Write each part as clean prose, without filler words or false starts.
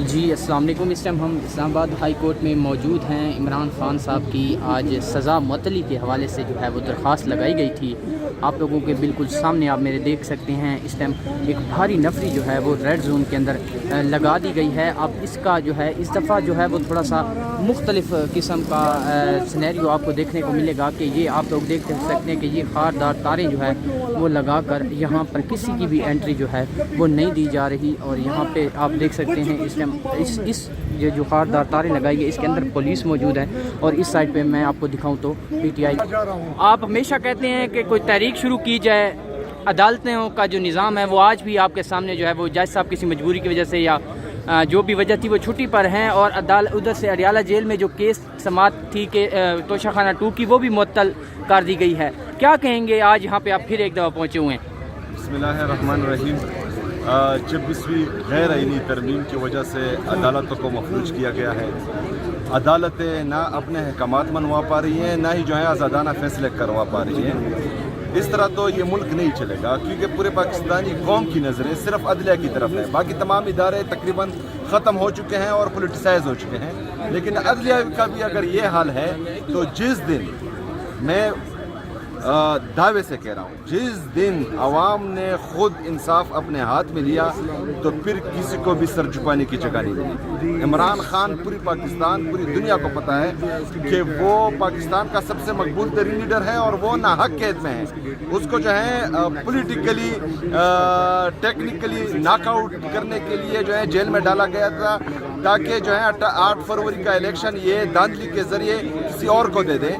جی السلام علیکم۔ اس ٹائم ہم اسلام آباد ہائی کورٹ میں موجود ہیں۔ عمران خان صاحب کی آج سزا معطلی کے حوالے سے جو ہے وہ درخواست لگائی گئی تھی۔ آپ لوگوں کے بالکل سامنے آپ میرے دیکھ سکتے ہیں اس ٹائم ایک بھاری نفری جو ہے وہ ریڈ زون کے اندر لگا دی گئی ہے۔ اب اس کا جو ہے اس دفعہ جو ہے وہ تھوڑا سا مختلف قسم کا سینیریو آپ کو دیکھنے کو ملے گا کہ یہ آپ لوگ دیکھ سکتے ہیں کہ یہ خاردار تاریں جو ہے وہ لگا کر یہاں پر کسی کی بھی انٹری جو ہے وہ نہیں دی جا رہی، اور یہاں پہ آپ دیکھ سکتے ہیں اس ٹائم یہ جو خاردار تاریں لگائی ہے اس کے اندر پولیس موجود ہے، اور اس سائڈ پہ میں آپ کو دکھاؤں تو پی ٹی آئی۔ آپ ہمیشہ کہتے ہیں کہ کوئی تحریک شروع کی جائے، عدالتوں کا جو نظام ہے وہ آج بھی آپ کے سامنے جو ہے وہ جج صاحب کسی مجبوری کی وجہ سے یا جو بھی وجہ تھی وہ چھٹی پر ہیں، اور ادھر سے اڈیالہ جیل میں جو کیس سماعت تھی کہ توشہ خانہ 2 کی وہ بھی معطل کر دی گئی ہے۔ کیا کہیں گے آج یہاں پہ آپ پھر ایک دفعہ پہنچے ہوئے ہیں؟ بسم اللہ الرحمن الرحیم۔ 26ویں غیر آئینی ترمیم کی وجہ سے عدالتوں کو مفلوج کیا گیا ہے۔ عدالتیں نہ اپنے احکامات منوا پا رہی ہیں، نہ ہی جو ہے آزادانہ فیصلے کروا پا رہی ہیں۔ اس طرح تو یہ ملک نہیں چلے گا، کیونکہ پورے پاکستانی قوم کی نظریں صرف عدلیہ کی طرف ہے۔ باقی تمام ادارے تقریباً ختم ہو چکے ہیں اور پولیٹیسائز ہو چکے ہیں، لیکن عدلیہ کا بھی اگر یہ حال ہے تو جس دن میں دعوے سے کہہ رہا ہوں، جس دن عوام نے خود انصاف اپنے ہاتھ میں لیا تو پھر کسی کو بھی سر چھپانے کی جگہ نہیں ملی۔ عمران خان پوری پاکستان، پوری دنیا کو پتہ ہے کہ وہ پاکستان کا سب سے مقبول ترین لیڈر ہے، اور وہ ناحق قید میں ہے۔ اس کو جو ہے پولیٹیکلی ٹیکنیکلی ناک آؤٹ کرنے کے لیے جو ہے جیل میں ڈالا گیا تھا، تاکہ جو ہے 8 فروری کا الیکشن یہ دھاندلی کے ذریعے کسی اور کو دے دیں۔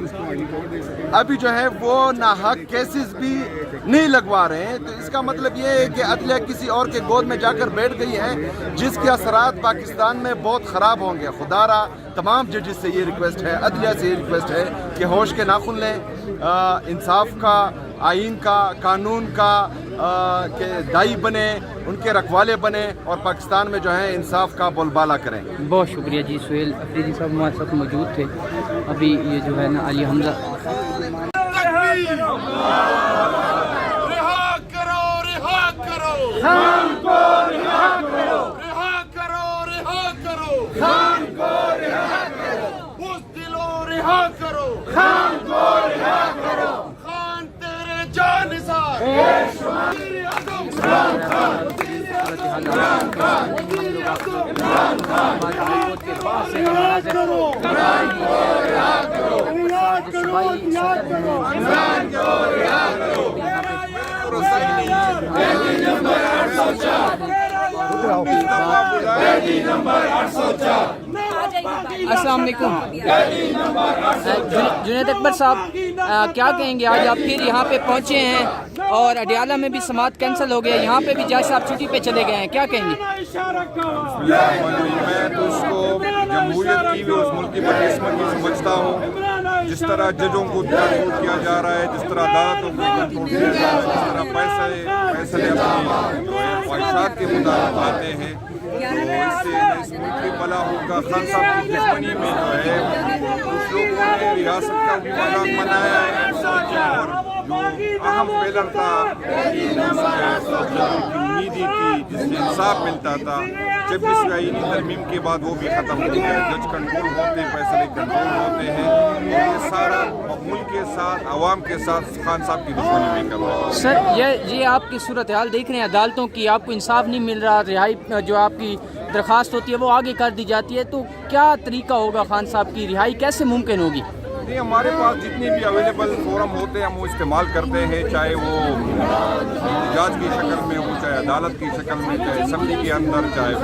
ابھی جو ہے وہ ناحق کیسز بھی نہیں لگوا رہے ہیں، تو اس کا مطلب یہ ہے کہ عدلیہ کسی اور کے گود میں جا کر بیٹھ گئی ہے، جس کے اثرات پاکستان میں بہت خراب ہوں گے۔ خدا را تمام ججز سے یہ ریکویسٹ ہے، عدلیہ سے یہ ریکویسٹ ہے کہ ہوش کے ناخن لیں، انصاف کا، آئین کا، قانون کا کہ دائی بنے، ان کے رکھوالے بنے، اور پاکستان میں جو ہے انصاف کا بول بالا کریں۔ بہت شکریہ جی۔ سہیل افریدی صاحب ہمارے ساتھ موجود تھے۔ ابھی یہ جو ہے نا علی حمزہ رہا کرو، رہا کرو خان کو، رہا کرو رہا کرو، رہا کرو خان کو، رہا کرو بزدلوں، رہا کرو خان کو، رہا کرو خان تیرے جانثار وزیر اعظم عمران خان، عمران خان، وزیر اعظم عمران خان کے پاس سے مناظر عمران کو رہا کرو، رہا کرو، رہا کرو عمران کو رہا کرو۔ قیدی نمبر 804 قیدی نمبر 804 السلام علیکم جنید اکبر صاحب، کیا کہیں گے آج آپ پھر یہاں پہ پہنچے ہیں اور اڈیالہ میں بھی سماعت کینسل ہو گیا، یہاں پہ بھی جج صاحب چھٹی پہ چلے گئے ہیں، کیا کہیں گے؟ میں تو اس کو جمہوریت کی بھی اس ملک کی بدقسمتی کی سمجھتا ہوں۔ جس طرح ججوں کو کنٹرول کیا جا رہا ہے، جس طرح عدالتوں کو کنٹرول کیا جا رہا ہے، جس طرح فیصلے اپنی خواہشات کے مطابق آتے ہیں، تو اس سے اس ملک کی بلا ہوگا۔ خان صاحب کی دشمنی میں جو ہے کچھ لوگوں نے ریاست کا بھی مذاق بنایا ہے، اور جو اہم پیلر تھا امید ہی تھی جس سے انصاف ملتا تھا، 26ویں آئینی ترمیم کے بعد وہ بھی ختم ہو گیا۔ جج کنٹرول ہوتے ہیں، فیصلے کنٹرول ہوتے ہیں، اور یہ سارا ملک کے ساتھ، عوام کے ساتھ خان صاحب کی دشمنی میں کر رہا ہے۔ سر یہ آپ کی صورتحال دیکھ رہے ہیں، عدالتوں کی آپ کو انصاف نہیں مل رہا، رہائی جو آپ کی درخواست ہوتی ہے وہ آگے کر دی جاتی ہے، تو کیا طریقہ ہوگا خان صاحب کی رہائی کیسے ممکن ہوگی؟ نہیں، ہمارے پاس جتنے بھی اویلیبل فورم ہوتے ہیں ہم وہ استعمال کرتے ہیں، چاہے وہ احتجاج کی شکل میں ہو، چاہے عدالت کی شکل میں، چاہے اسمبلی کے اندر، چاہے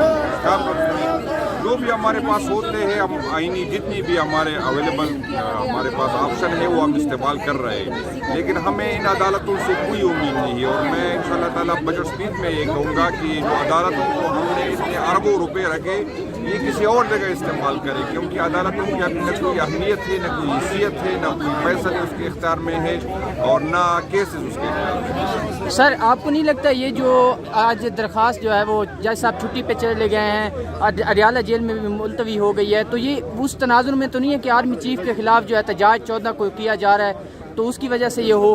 کانفرنس میں، جو بھی ہمارے پاس ہوتے ہیں ہم آئینی جتنی بھی ہمارے اویلیبل ہمارے پاس آپشن ہے وہ ہم استعمال کر رہے ہیں، لیکن ہمیں ان عدالتوں سے کوئی امید نہیں ہے۔ اور میں انشاءاللہ تعالیٰ بجٹ اسپیچ میں یہ کہوں گا کہ جو عدالتوں کو ہم نے اتنے اربوں روپے رکھے یہ کسی اور جگہ استعمال کرے، کیونکہ عدالتوں کی نہ کوئی اہمیت ہے، نہ کوئی حیثیت ہے، نہ کوئی فیصلے اس کے اختیار میں ہے، اور نہ کیسز اس کے اختیار میں ہے۔ سر آپ کو نہیں لگتا یہ جو آج درخواست جو ہے وہ جج صاحب چھٹی پہ چلے گئے ہیں، اڈیالہ جیل میں بھی ملتوی ہو گئی ہے، تو یہ اس تناظر میں تو نہیں ہے کہ آرمی چیف کے خلاف جو احتجاج 14 کو کیا جا رہا ہے تو اس کی وجہ سے یہ ہو؟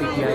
PTI